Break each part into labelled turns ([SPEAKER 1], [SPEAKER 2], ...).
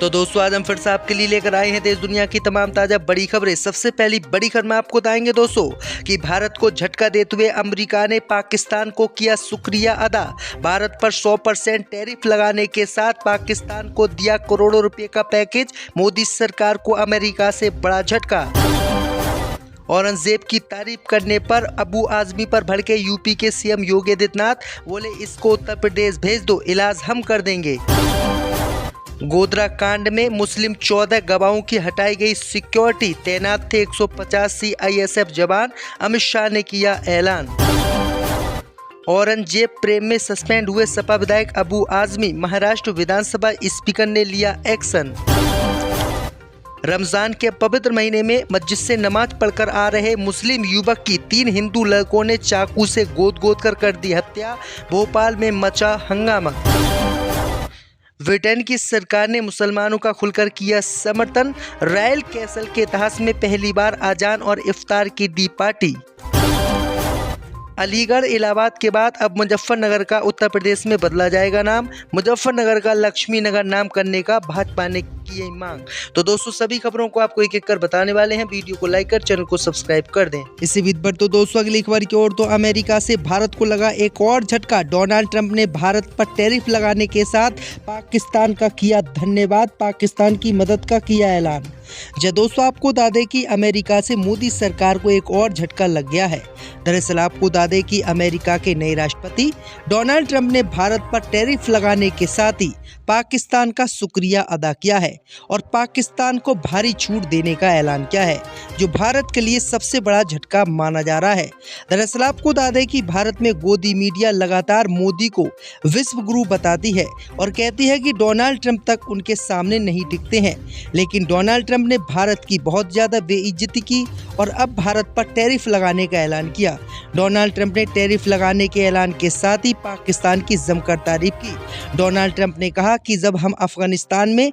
[SPEAKER 1] तो दोस्तों आज हम फिर से आपके लिए लेकर आए हैं देश दुनिया की तमाम ताजा बड़ी खबरें। सबसे पहली बड़ी खबर में आपको बताएंगे दोस्तों कि भारत को झटका देते हुए अमेरिका ने पाकिस्तान को किया शुक्रिया अदा। भारत पर 100% टैरिफ लगाने के साथ पाकिस्तान को दिया करोड़ों रुपए का पैकेज। मोदी सरकार को अमेरिका से बड़ा झटका। औरंगजेब की तारीफ करने पर अबू आजमी पर भड़के यूपी के सीएम योगी आदित्यनाथ, बोले इसको उत्तर प्रदेश भेज दो, इलाज हम कर देंगे। गोधरा कांड में मुस्लिम 14 गवाहों की हटाई गई सिक्योरिटी, तैनात थे 150 सीआईएसएफ जवान, अमित शाह ने किया ऐलान। औरंगजेब प्रेम में सस्पेंड हुए सपा विधायक अबू आजमी, महाराष्ट्र विधानसभा स्पीकर ने लिया एक्शन। रमजान के पवित्र महीने में मस्जिद से नमाज पढ़कर आ रहे मुस्लिम युवक की 3 हिंदू लड़कों ने चाकू से गोद कर दी हत्या, भोपाल में मचा हंगामा। ब्रिटेन की सरकार ने मुसलमानों का खुलकर किया समर्थन, रॉयल कैसल के इतिहास में पहली बार अजान और इफ्तार की दी पार्टी। अलीगढ़ इलाहाबाद के बाद अब मुजफ्फरनगर का उत्तर प्रदेश में बदला जाएगा नाम, मुजफ्फरनगर का लक्ष्मी नगर नाम करने का भाजपा ने की है मांग। तो दोस्तों सभी खबरों को आपको एक एक कर बताने वाले हैं, वीडियो को लाइक कर चैनल को सब्सक्राइब कर दें। इसी बीच पर तो दोस्तों अगली खबर की ओर तो अमेरिका से भारत को लगा एक और झटका। डोनाल्ड ट्रंप ने भारत पर टैरिफ लगाने के साथ पाकिस्तान का किया धन्यवाद, पाकिस्तान की मदद का किया ऐलान। जब दोस्तों आपको बता दें कि अमेरिका से मोदी सरकार को एक और झटका लग गया है। दरअसल आपको बता दें कि अमेरिका के नए राष्ट्रपति डोनाल्ड ट्रंप ने भारत पर टैरिफ लगाने के साथ ही पाकिस्तान का शुक्रिया अदा किया है और पाकिस्तान को भारी छूट देने का ऐलान किया है, जो भारत के लिए सबसे बड़ा झटका माना जा रहा है। दरअसल आपको बता दें कि भारत में गोदी मीडिया लगातार मोदी को विश्व गुरु बताती है और कहती है कि डोनाल्ड ट्रंप तक उनके सामने नहीं टिकते हैं, लेकिन डोनाल्ड ट्रंप ने भारत की बहुत ज्यादा बेइज्जती की और अब भारत पर टैरिफ लगाने का ऐलान किया। डोनाल्ड ट्रंप ने टैरिफ लगाने के ऐलान के साथ ही पाकिस्तान की जमकर तारीफ की। डोनाल्ड ट्रंप ने कहा कि जब हम अफगानिस्तान में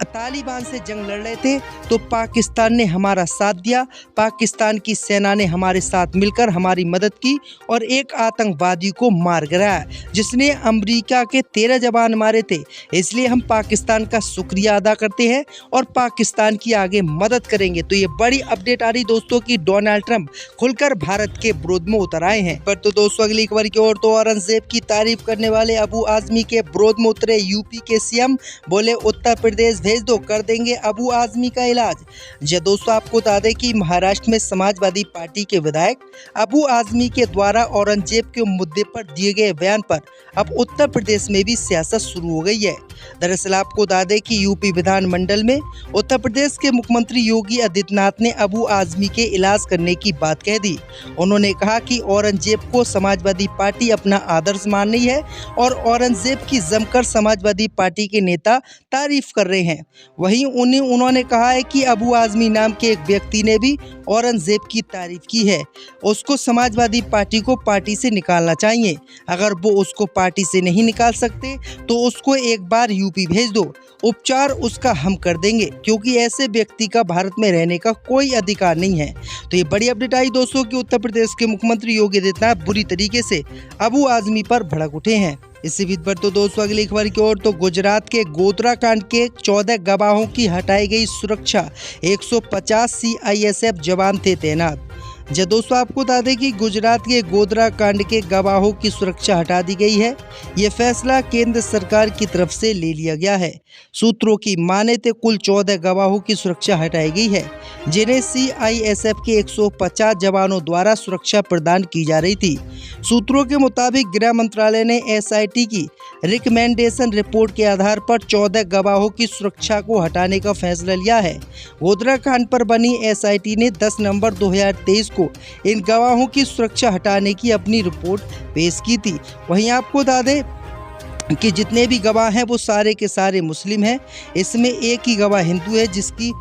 [SPEAKER 1] तालिबान से जंग लड़ रहे थे तो पाकिस्तान ने हमारा साथ दिया, पाकिस्तान की सेना ने हमारे साथ मिलकर हमारी मदद की और एक आतंकवादी को मार गिराया जिसने अमेरिका के 13 जवान मारे थे। इसलिए हम पाकिस्तान का शुक्रिया अदा करते हैं और पाकिस्तान की आगे मदद करेंगे। तो ये बड़ी अपडेट आ रही दोस्तों कि डोनाल्ड ट्रंप खुलकर भारत के विरोध में उतर आए हैं। पर तो दोस्तों अगली खबर की ओर तो औरंगजेब की तारीफ करने वाले अबू आजमी के विरोध में उतरे यूपी के सीएम, बोले उत्तर प्रदेश भेज दो, कर देंगे अबू आजमी का इलाज। जब दोस्तों आपको बता दें कि महाराष्ट्र में समाजवादी पार्टी के विधायक अबू आजमी के द्वारा औरंगजेब के मुद्दे पर दिए गए बयान पर अब उत्तर प्रदेश में भी सियासत शुरू हो गई है। दरअसल आपको बता दें कि यूपी विधानमंडल में उत्तर प्रदेश के मुख्यमंत्री योगी आदित्यनाथ ने अबू आजमी के इलाज करने की बात कह दी। उन्होंने कहा कि औरंगजेब को समाजवादी पार्टी अपना आदर्श मान रही है और औरंगजेब की जमकर समाजवादी पार्टी के नेता तारीफ कर रहे हैं। वहीं उन्होंने कहा है कि अबू आजमी नाम के एक व्यक्ति ने भी औरंगजेब की तारीफ की है, उसको समाजवादी पार्टी को पार्टी से निकालना चाहिए। अगर वो उसको पार्टी से नहीं निकाल सकते तो उसको एक बार यूपी भेज दो, उपचार उसका हम कर देंगे, क्योंकि ऐसे व्यक्ति का भारत में रहने का कोई अधिकार नहीं है। तो ये बड़ी अपडेट आई दोस्तों कि उत्तर प्रदेश के मुख्यमंत्री योगी आदित्यनाथ बुरी तरीके से अबू आजमी पर भड़क उठे हैं। इसी बीच पर तो दोस्तों अगली खबर की ओर तो गुजरात के गोधरा कांड के 14 गवाहों की हटाई गई सुरक्षा, 150 सीआईएसएफ जवान थे तैनात। जब दोस्तों आपको बता दें कि गुजरात के गोधरा कांड के गवाहों की सुरक्षा हटा दी गई है। ये फैसला केंद्र सरकार की तरफ से ले लिया गया है। सूत्रों की माने तो कुल 14 गवाहों की सुरक्षा हटाई गई है, जिन्हें सीआईएसएफ के 150 जवानों द्वारा सुरक्षा प्रदान की जा रही थी। सूत्रों के मुताबिक गृह मंत्रालय ने एसआईटी की रिकमेंडेशन रिपोर्ट के आधार पर 14 गवाहों की सुरक्षा को हटाने का फैसला लिया है। गोधरा कांड पर बनी एसआईटी ने 10 नवंबर 2023 को इन गवाहों की सुरक्षा हटाने की अपनी रिपोर्ट पेश की थी। वहीं आपको बता दें कि जितने भी गवाह हैं वो सारे के सारे मुस्लिम हैं। इसमें एक ही गवाह हिंदू है जिसकी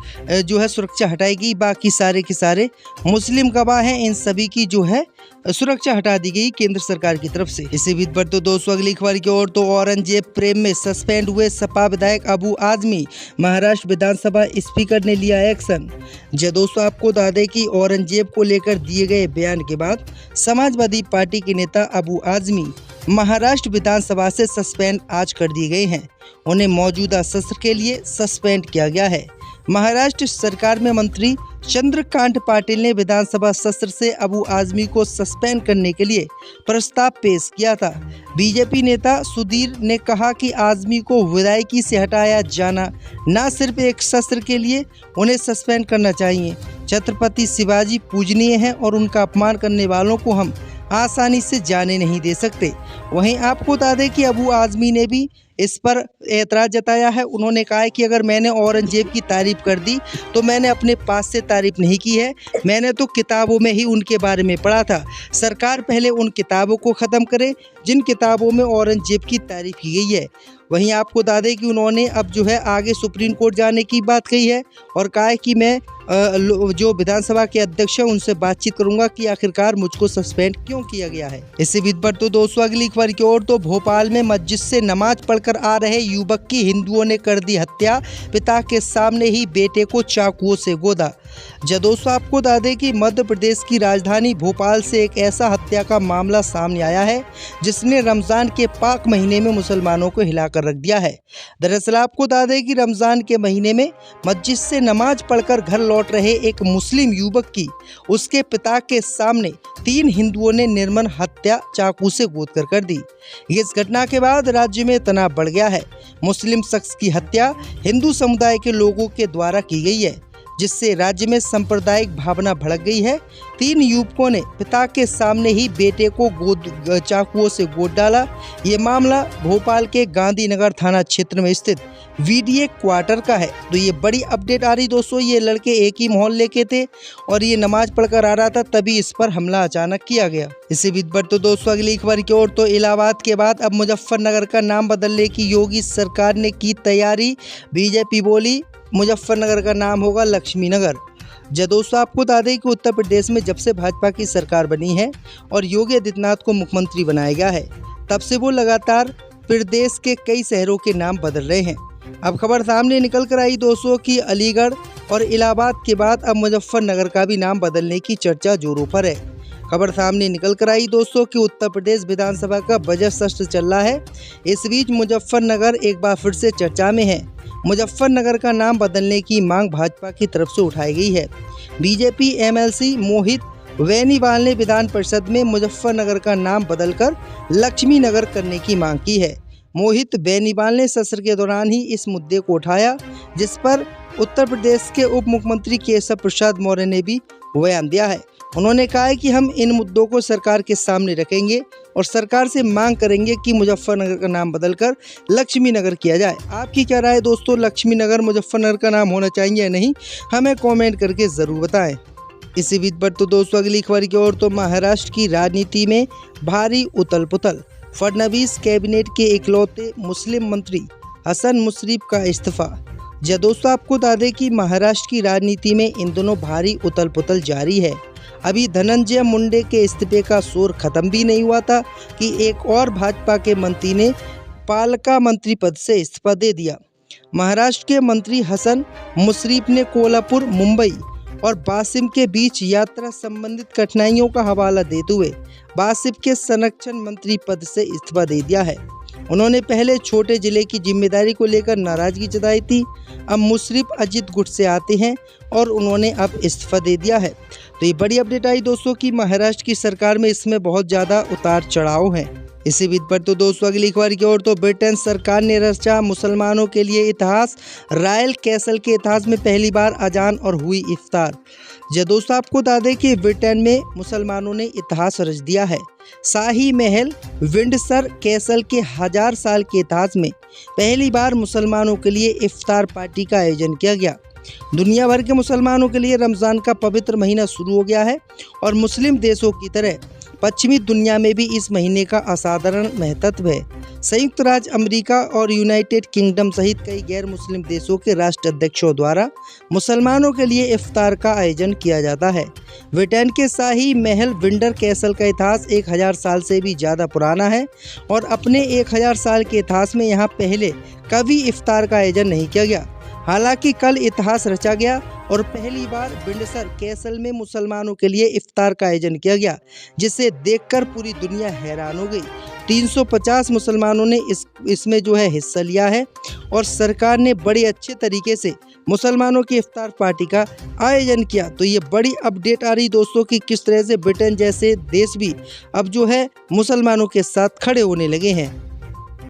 [SPEAKER 1] जो है सुरक्षा हटाएगी, बाकी सारे के सारे मुस्लिम गवाह हैं। इन सभी की जो है सुरक्षा हटा दी गई केंद्र सरकार की तरफ से। इसी बीच पर तो दोस्तों अगली खबर की ओर तो औरंगजेब प्रेम में सस्पेंड हुए सपा विधायक अबू आजमी, महाराष्ट्र विधानसभा स्पीकर ने लिया एक्शन। जब दोस्तों आपको बता दें कि औरंगजेब को लेकर दिए गए बयान के बाद समाजवादी पार्टी के नेता अबू आजमी महाराष्ट्र विधानसभा से सस्पेंड आज कर दिए गए हैं। उन्हें मौजूदा सत्र के लिए सस्पेंड किया गया है। महाराष्ट्र सरकार में मंत्री चंद्रकांत पाटिल ने विधानसभा सत्र से अबू आजमी को सस्पेंड करने के लिए प्रस्ताव पेश किया था। बीजेपी नेता सुधीर ने कहा कि आजमी को विधायकी से हटाया जाना न सिर्फ एक सत्र के लिए उन्हें सस्पेंड करना चाहिए। छत्रपति शिवाजी पूजनीय हैं और उनका अपमान करने वालों को हम आसानी से जाने नहीं दे सकते। वहीं आपको बता दें कि अबू आजमी ने भी इस पर एतराज़ जताया है। उन्होंने कहा है कि अगर मैंने औरंगजेब की तारीफ़ कर दी तो मैंने अपने पास से तारीफ़ नहीं की है, मैंने तो किताबों में ही उनके बारे में पढ़ा था। सरकार पहले उन किताबों को ख़त्म करे जिन किताबों में औरंगजेब की तारीफ़ की गई है। वहीं आपको बता दें कि उन्होंने अब जो है आगे सुप्रीम कोर्ट जाने की बात कही है और कहा है कि मैं जो विधानसभा के अध्यक्ष हैं उनसे बातचीत करूंगा कि आखिरकार मुझको सस्पेंड क्यों किया गया है। इसी बीच पर तो दोस्तों अगली खबर की ओर, तो भोपाल में मस्जिद से नमाज पढ़कर आ रहे युवक की हिंदुओं ने कर दी हत्या, पिता के सामने ही बेटे को चाकुओं से गोदा। दोस्तों आपको बता दें कि मध्य प्रदेश की राजधानी भोपाल से एक ऐसा हत्या का मामला सामने आया है जिसने रमज़ान के पाक महीने में मुसलमानों को हिलाकर रख दिया है। दरअसल आपको बता दें कि रमज़ान के महीने में मस्जिद से नमाज पढ़कर घर लौट रहे एक मुस्लिम युवक की उसके पिता के सामने 3 हिंदुओं ने निर्मम हत्या चाकू से गोद कर दी। इस घटना के बाद राज्य में तनाव बढ़ गया है। मुस्लिम शख्स की हत्या हिंदू समुदाय के लोगों के द्वारा की गई है, जिससे राज्य में सांप्रदायिक भावना भड़क गई है। 3 युवकों ने पिता के सामने ही बेटे को चाकुओं से गोद डाला। ये मामला भोपाल के गांधीनगर थाना क्षेत्र में स्थित वीडीए क्वार्टर का है। तो ये बड़ी अपडेट आ रही दोस्तों, ये लड़के एक ही मोहल्ले के थे और ये नमाज पढ़कर आ रहा था, तभी इस पर हमला अचानक किया गया। इसी बीच पर तो दोस्तों अगली खबर की ओर, तो इलाहाबाद के बाद अब मुजफ्फरनगर का नाम बदलने की योगी सरकार ने की तैयारी। बीजेपी बोली मुजफ्फरनगर का नाम होगा लक्ष्मी नगर। दोस्तों आपको बता दें कि उत्तर प्रदेश में जब से भाजपा की सरकार बनी है और योगी आदित्यनाथ को मुख्यमंत्री बनाया गया है, तब से वो लगातार प्रदेश के कई शहरों के नाम बदल रहे हैं। अब खबर सामने निकल कर आई दोस्तों कि अलीगढ़ और इलाहाबाद के बाद अब मुजफ्फरनगर का भी नाम बदलने की चर्चा जोरों पर है। खबर सामने निकल कर आई दोस्तों कि उत्तर प्रदेश विधानसभा का बजट सत्र चल रहा है। इस बीच मुजफ्फरनगर एक बार फिर से चर्चा में है। मुजफ्फरनगर का नाम बदलने की मांग भाजपा की तरफ से उठाई गई है। बीजेपी एमएलसी मोहित बेनीवाल ने विधान परिषद में मुजफ्फरनगर का नाम बदलकर लक्ष्मी नगर करने की मांग की है। मोहित बेनीवाल ने सत्र के दौरान ही इस मुद्दे को उठाया, जिस पर उत्तर प्रदेश के उप मुख्यमंत्री केशव प्रसाद मौर्य ने भी बयान दिया है। उन्होंने कहा है कि हम इन मुद्दों को सरकार के सामने रखेंगे और सरकार से मांग करेंगे कि मुजफ्फरनगर का नाम बदलकर लक्ष्मी नगर किया जाए। आपकी क्या राय है दोस्तों, लक्ष्मी नगर मुजफ्फरनगर का नाम होना चाहिए या नहीं, हमें कमेंट करके ज़रूर बताएं। इसी बीच पर तो दोस्तों अगली खबर की ओर, तो महाराष्ट्र की राजनीति में भारी उथल पुथल। फडणवीस कैबिनेट के इकलौते मुस्लिम मंत्री हसन मुशर्रफ का इस्तीफा। दोस्तों आपको बता दें कि महाराष्ट्र की राजनीति में इन दिनों भारी उथल पुथल जारी है। अभी धनंजय मुंडे के इस्तीफे का शोर खत्म भी नहीं हुआ था कि एक और भाजपा के मंत्री ने पालिका मंत्री पद से इस्तीफा दे दिया। महाराष्ट्र के मंत्री हसन मुशर्रफ ने कोल्हापुर, मुंबई और वाशिम के बीच यात्रा संबंधित कठिनाइयों का हवाला देते हुए वाशिम के संरक्षण मंत्री पद से इस्तीफा दे दिया है। उन्होंने पहले छोटे जिले की जिम्मेदारी को लेकर नाराजगी जताई थी। अब मुशर्रफ अजित गुट से आते हैं और उन्होंने अब इस्तीफा दे दिया है। तो ये बड़ी अपडेट आई दोस्तों कि महाराष्ट्र की सरकार में इसमें बहुत ज़्यादा उतार चढ़ाव है। इसी बीच पर तो दोस्तों अगली खबर की ओर, तो ब्रिटेन सरकार ने रचा मुसलमानों के लिए इतिहास। रॉयल कैसल के इतिहास में पहली बार अजान और हुई इफ्तार। दोस्तों आपको बता दें कि ब्रिटेन में मुसलमानों ने इतिहास रच दिया है। शाही महल विंडसर कैसल के 1000 साल के इतिहास में पहली बार मुसलमानों के लिए इफ्तार पार्टी का आयोजन किया गया। दुनिया भर के मुसलमानों के लिए रमज़ान का पवित्र महीना शुरू हो गया है और मुस्लिम देशों की तरह पश्चिमी दुनिया में भी इस महीने का असाधारण महत्व है। संयुक्त राज्य अमेरिका और यूनाइटेड किंगडम सहित कई गैर मुस्लिम देशों के राष्ट्राध्यक्षों द्वारा मुसलमानों के लिए इफ्तार का आयोजन किया जाता है। ब्रिटेन के शाही महल विंडर कैसल का इतिहास 1000 साल से भी ज़्यादा पुराना है और अपने 1000 साल के इतिहास में यहाँ पहले कभी इफ्तार का आयोजन नहीं किया गया। हालांकि कल इतिहास रचा गया और पहली बार विंडसर कैसल में मुसलमानों के लिए इफ्तार का आयोजन किया गया, जिसे देखकर पूरी दुनिया हैरान हो गई। 350 मुसलमानों ने इसमें जो है हिस्सा लिया है और सरकार ने बड़े अच्छे तरीके से मुसलमानों की इफ्तार पार्टी का आयोजन किया। तो ये बड़ी अपडेट आ रही दोस्तों कि किस तरह से ब्रिटेन जैसे देश भी अब जो है मुसलमानों के साथ खड़े होने लगे हैं।